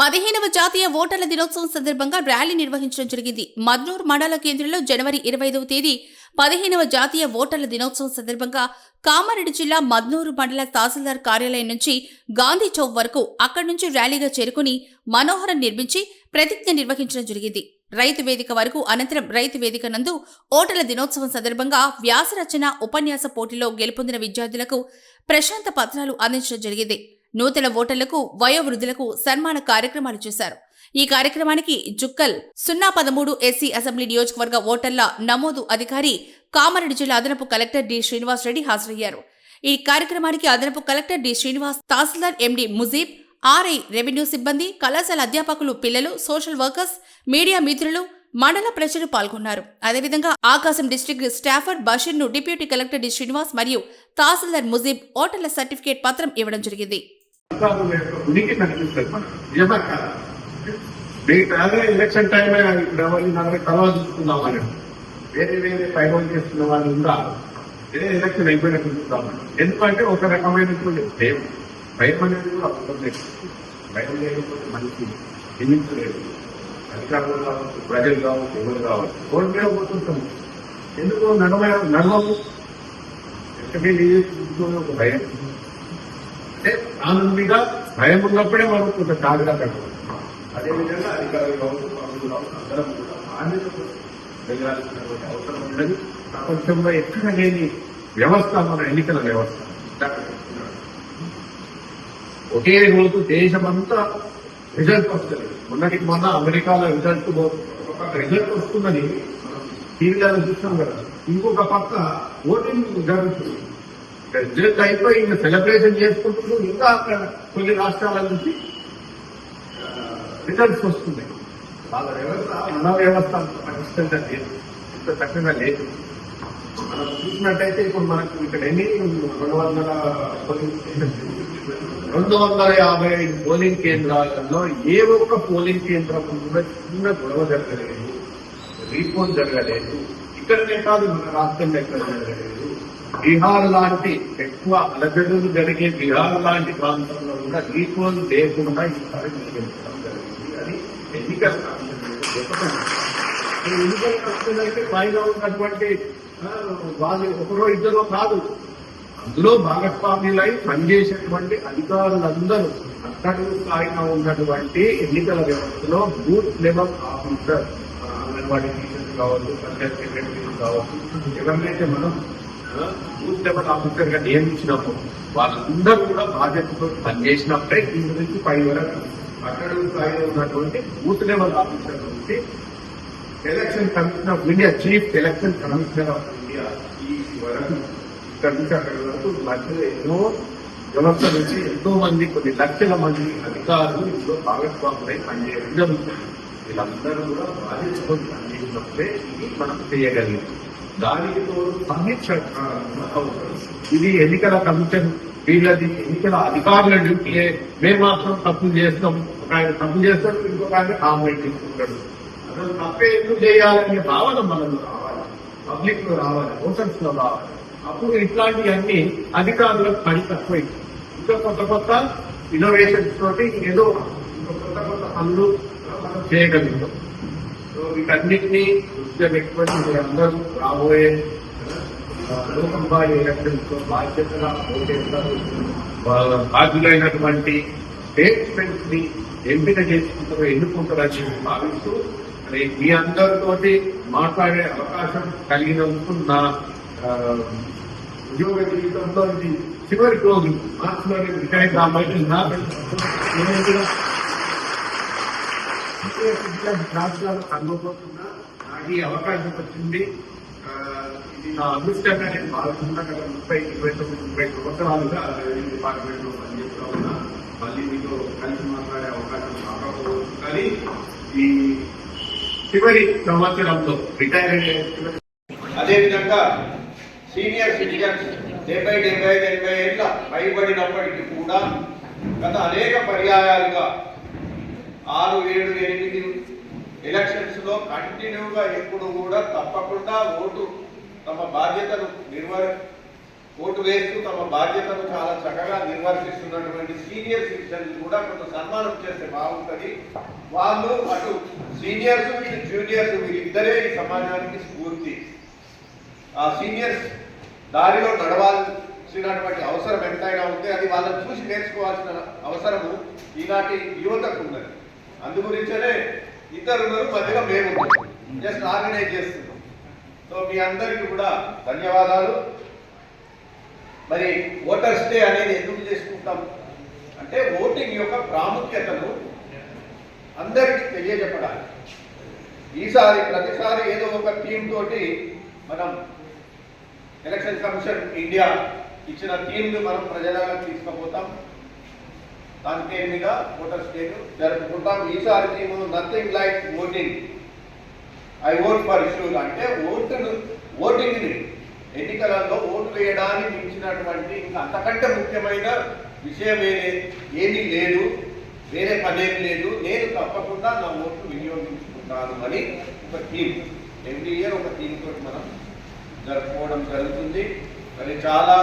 15వ జాతీయ ఓటర్ల దినోత్సవం సందర్భంగా ర్యాలీ నిర్వహించడం జరిగింది. మద్నూర్ మండల కేంద్రంలో జనవరి 25వ తేదీ 15వ జాతీయ ఓటర్ల దినోత్సవం సందర్భంగా కామారెడ్డి జిల్లా మద్నూరు మండల తహసీల్దార్ కార్యాలయం నుంచి గాంధీ చౌక్ వరకు అక్కడి నుంచి ర్యాలీగా చేరుకుని మనోహరం నిర్మించి ప్రతిజ్ఞ నిర్వహించడం జరిగింది. రైతు వేదిక వరకు అనంతరం రైతు వేదిక నందు ఓటర్ల దినోత్సవం సందర్భంగా వ్యాసరచన ఉపన్యాస పోటీలో గెలుపొందిన విద్యార్థులకు ప్రశాంత పత్రాలు అందించడం జరిగింది. నూతన ఓటర్లకు వయోవృద్ధులకు సన్మాన కార్యక్రమాలు చేశారు. ఈ కార్యక్రమానికి జుక్కల్ 013 ఎస్సీ అసెంబ్లీ నియోజకవర్గ ఓటర్ల నమోదు అధికారి కామారెడ్డి జిల్లా అదనపు కలెక్టర్ డి శ్రీనివాస్ రెడ్డి హాజరయ్యారు. ఈ కార్యక్రమానికి అదనపు కలెక్టర్ డి శ్రీనివాస్, తహసీల్దార్ ఎండి ముజీబ్, ఆర్ఐ రెవెన్యూ సిబ్బంది, కళాశాల అధ్యాపకులు, పిల్లలు, సోషల్ వర్కర్స్, మీడియా మిత్రులు, మండల ప్రజలు పాల్గొన్నారు. అదేవిధంగా ఆకాశం డిస్ట్రిక్ట్ స్టాఫర్ బషీర్ ను డిప్యూటీ కలెక్టర్ డి శ్రీనివాస్ మరియు తహసీల్దార్ ముజీబ్ ఓటర్ల సర్టిఫికేట్ పత్రం ఇవ్వడం జరిగింది. ఎలక్షన్ టైం తర్వాత చూసుకుందామని వేరే వేరే పైరోలు చేస్తున్న వాళ్ళు కూడా వేరే ఎలక్షన్ అయిపోయినట్టు చూద్దామని. ఎందుకంటే ఒక రకమైనటువంటి భయం అనేది కూడా అవ్వలేదు. భయం లేకపోతే మనిషి ఎన్నించలేదు. అధికారులు కావచ్చు, ప్రజలు కావచ్చు, ఎవరు కావచ్చు, ఓటు మీద పోతుంటాము. ఎందుకు నడవము ఒక భయం అంటే దాని మీద భయం ఉన్నప్పుడే మనం కొంత జాగ్రత్త. అదేవిధంగా అధికారులు కావచ్చు, పనులు కావచ్చు, అందరం కూడా బాధ్యతతో వెళ్ళాల్సినటువంటి అవసరం ఉన్నది. ప్రపంచంలో ఎక్కడ లేని వ్యవస్థ మన ఎన్నికల వ్యవస్థ. ఒకే రోజు దేశమంతా రిజల్ట్ వస్తుంది. మొన్న అమెరికాలో రిజల్ట్ వస్తున్నది టీవీలలో చూస్తాం కదా. ఇంకొక పక్క ఓటింగ్ జరుగుతుంది. రిజల్ట్ అయిపోయి ఇంకా సెలబ్రేషన్ చేసుకుంటూ ఇంకా అక్కడ కొన్ని రాష్ట్రాల నుంచి రిజల్ట్స్ వస్తున్నాయి. వాళ్ళ వ్యవస్థ మన వ్యవస్థ అంత పటిష్టంగా లేదు, ఇంత చక్కగా లేదు. మనం చూసినట్టయితే ఇప్పుడు మనకు ఇక్కడ ఎన్ని 255 పోలింగ్ కేంద్రాలలో ఏ ఒక్క పోలింగ్ కేంద్రం కూడా చిన్న గొడవ జరగలేదు, రీపోల్ జరగలేదు. ఇక్కడనే కాదు, మన రాష్ట్రంలో ఎక్కడ జరగలేదు. బీహార్ లాంటి ఎక్కువ అలజడులు జరిగే బీహార్ లాంటి ప్రాంతంలో కూడా రీపోల్ లేకుండా ఈసారి నిర్వహించడం జరిగింది. అది ఎన్నికల కమిషన్ అయితే పైగా ఉన్నటువంటి వాళ్ళు ఒకరో ఇద్దరో కాదు, అందులో భాగస్వామ్యులై పనిచేసేటువంటి అధికారులందరూ అక్కడి స్థాయిలో ఉన్నటువంటి ఎన్నికల వ్యవస్థలో booth level officer, anganwadi teachers కావచ్చు, పంచాయత్ సెక్రటరీలు కావచ్చు, ఎవరినైతే మనం బూత్ లెవెల్ ఆఫీసర్ గా నియమించినప్పుడు వాళ్ళందరూ కూడా బాధ్యతతో పనిచేసినప్పుడే ఈ నుంచి పై వరకు అక్కడి స్థాయిలో ఉన్నటువంటి బూత్ లెవెల్ ఆఫీసర్ నుంచి election commissioner of India, chief election commissioner of India ఈ వరకు ఇక్కడ నుంచి అక్కడి వరకు మధ్యలో ఎన్నో వ్యవస్థ నుంచి ఎంతో మంది, కొన్ని లక్షల మంది అధికారులు ఇందులో భాగస్వాములై పనిచేయడం జరుగుతుంది. వీళ్ళందరూ కూడా బాధ్యతతో పనిచేసినప్పుడే ఇది మనం చేయగలిగాం. దానికి తోడు సమీక్ష అవసరం. ఇది ఎన్నికల కమిషన్ వీళ్ళది ఎన్నికల అధికారుల డ్యూటీయే. మేము మాత్రం తప్పులు చేస్తాం, ఒక ఆయన తప్పు చేస్తాడు, ఇంకొక ఆయన కామెంట్ తీసుకుంటాడు. అసలు తప్పే ఎందుకు చేయాలనే భావన మనలో రావాలి, పబ్లిక్ లో రావాలి, ఓటర్స్ లో రావాలి. అప్పుడు ఇట్లాంటివన్నీ అధికారులకు పని తక్కువైంది. ఇంకా కొత్త ఇన్నోవేషన్స్ తోటి ఏదో కొత్త పనులు మనం చేయగలుగుతాం. సో వీటన్నిటినీ దృష్టిలో పెట్టుకొని అందరూ రాబోయే లోకసభ ఎలక్షన్స్ లో బాధ్యతగా ఓటేస్తారు. బాధ్యులైనటువంటి స్టేట్మెంట్స్ ని ఎంపిక చేసుకుంటారో ఎన్నుకుంటారని భావిస్తూ మరి మీ అందరితోటి మాట్లాడే అవకాశం కలిగినందుకు నా ఉద్యోగ జీవితంలో ఇది చివరి రోజు. మార్చిలో రిటైర్ కాబట్టి రాష్ట్రాలు అనుభవపోతున్నా నాకు ఈ అవకాశం వచ్చింది. ఇది నా అదృష్టంగా నేను భావిస్తున్నా. గత 30-29 సంవత్సరాలుగా డిపార్ట్మెంట్ లో పనిచేస్తా ఉన్నా. మళ్ళీ మీతో కలిసి మాట్లాడే అవకాశం రాకపోవచ్చు, కానీ ఈ చివరి సంవత్సరంలో రిటైర్ అయ్యే అదేవిధంగా సీనియర్ సిటిజన్స్ 70-80 ఏళ్ళ పైబడినప్పటికీ కూడా గత అనేక పర్యాయాలుగా 6-7-8 ఎలక్షన్స్ లో కంటిన్యూగా ఎప్పుడు కూడా తప్పకుండా ఓటు తమ బాధ్యతను ఓటు వేస్తూ తమ బాధ్యతను చాలా చక్కగా నిర్వర్తిస్తున్నటువంటి సీనియర్ సిటిజన్స్ కూడా కొంత సన్మానం చేస్తే బాగుంటుంది. వాళ్ళు అటు సీనియర్స్ ఇటు జూనియర్స్ వీరిద్దరే ఈ సమాజానికి స్ఫూర్తి. ఆ సీనియర్స్ దారిలో నడవాల్సినటువంటి అవసరం ఎంతైనా ఉంటే అది వాళ్ళని చూసి నేర్చుకోవాల్సిన అవసరము ఈనాటి యువతకు ఉన్నది. అందుగురించనే ఇతరులు మధ్యలో మేము జస్ట్ ఆర్గనైజ్ చేస్తున్నాం. సో మీ అందరికీ కూడా ధన్యవాదాలు. మరి ఓటర్స్ డే అనేది ఎందుకు చేసుకుంటాం అంటే ఓటింగ్ యొక్క ప్రాముఖ్యతను అందరికీ తెలియజెప్పడానికి. ప్రతిసారి ఏదో ఒక థీమ్ తోటి మనం ఎలక్షన్ కమిషన్ ఇండియా ఇచ్చిన థీమ్ను మనం ప్రజలకు తీసుకుపోతాం. దాని పేరు మీద ఓటర్స్ డే జరుపుకుంటాం. ఈసారి theme nothing like voting, I vote for issues అంటే ఓటింగ్ని ఎన్నికలలో ఓటు వేయడానికి మించినటువంటి ఇంకా అంతకంటే ముఖ్యమైన విషయం ఏమీ లేదు, వేరే పనేమి లేదు. నేను తప్పకుండా నా ఓటు వినియోగించుకుంటాను అని ఒక థీమ్, ఎవ్రీ ఇయర్ ఒక థీమ్ తోటి మనం జరుపుకోవడం జరుగుతుంది. మరి చాలా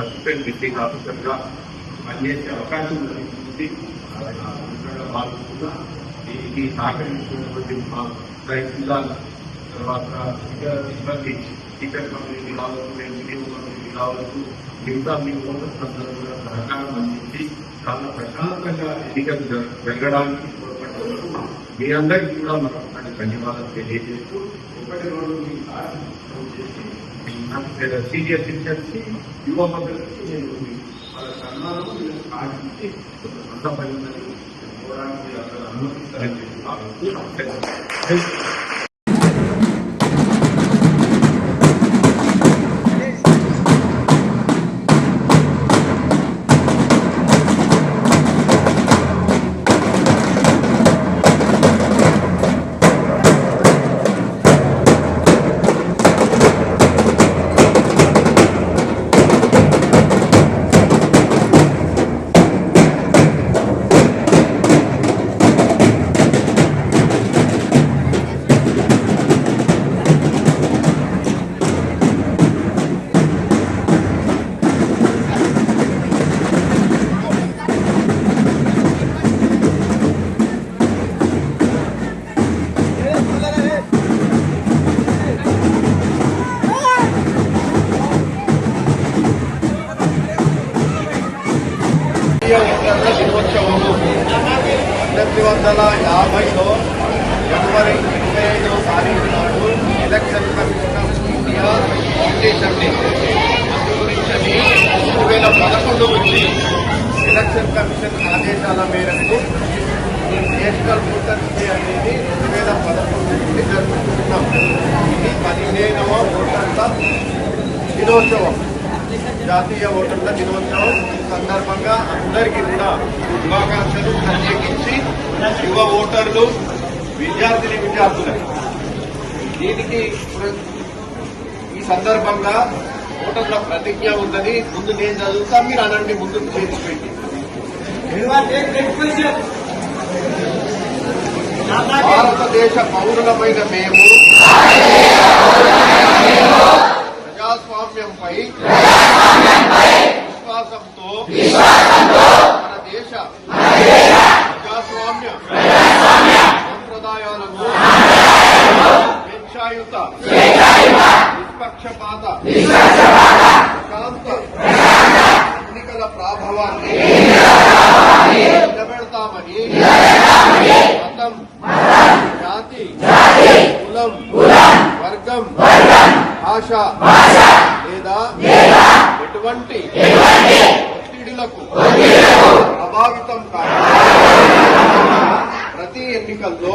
అసిస్టెంట్ డిస్ట్రిక్ట్ ఆఫీసర్ గా పనిచేసే అవకాశం ఉంది. వాళ్ళు కూడా దీనికి సహకరించినటువంటి మా జిల్లాల తర్వాత ఇబ్బంది టీచర్ కమ్యూనిటీ కావచ్చు, ఎంపీఓ కమ్యూనిటీ కావచ్చు, మిగతా మీ ఓటర్లందరూ కూడా సహకారం అందించి చాలా ప్రశాంతంగా ఎన్నికలు జరగడానికి తోడ్పడ్డ మీ అందరికీ కూడా మరొకటి ధన్యవాదాలు తెలియజేస్తూ ఒకటి రోజు మీ సీనియర్ సిటిజన్స్ యువ మద్దతుకి నేను వాళ్ళ సన్మానం సాధించి అంత పని పోవడానికి అసలు అనుమతిస్తారని చెప్పి భావిస్తూ దినోత్సవము 1950లో జనవరి 25వ తారీఖు నాడు election commission of India foundation day. అందు గురించి 2011 నుంచి ఎలక్షన్ కమిషన్ ఆదేశాల మేరకు నేషనల్ ఓటర్స్ డే అనేది 2011 నుండి జరుపుకుంటున్నాం. ఇది 15వ ఓటర్ల దినోత్సవం, జాతీయ ఓటర్ల దినోత్సవం. ఈ సందర్భంగా అందరికీ కూడా శుభాకాంక్షలు. ప్రత్యేకించి యువ ఓటర్లు, విద్యార్థులు దీనికి ఈ సందర్భంగా ఓటర్ల ప్రతిజ్ఞ ఉన్నది. ముందు నేను చదువుతా, మీరు అనండి ముందుకు చేసి పెట్టి. భారతదేశ పౌరులమైన మేము ప్రజాస్వామ్యంపై విశ్వాసంతో మన దేశ ప్రజాస్వామ్య సంప్రదాయాలను స్వేచ్ఛాయుత, నిష్పక్షపాత, ప్రశాంత ఎన్నికల ప్రాభవాన్ని నిలబెడతామని మతం, జాతి, కులం, వర్గం, భాష లేదా ఎటువంటి ఒత్తిడులకు ప్రభావితం కాదు ప్రతి ఎన్నికల్లో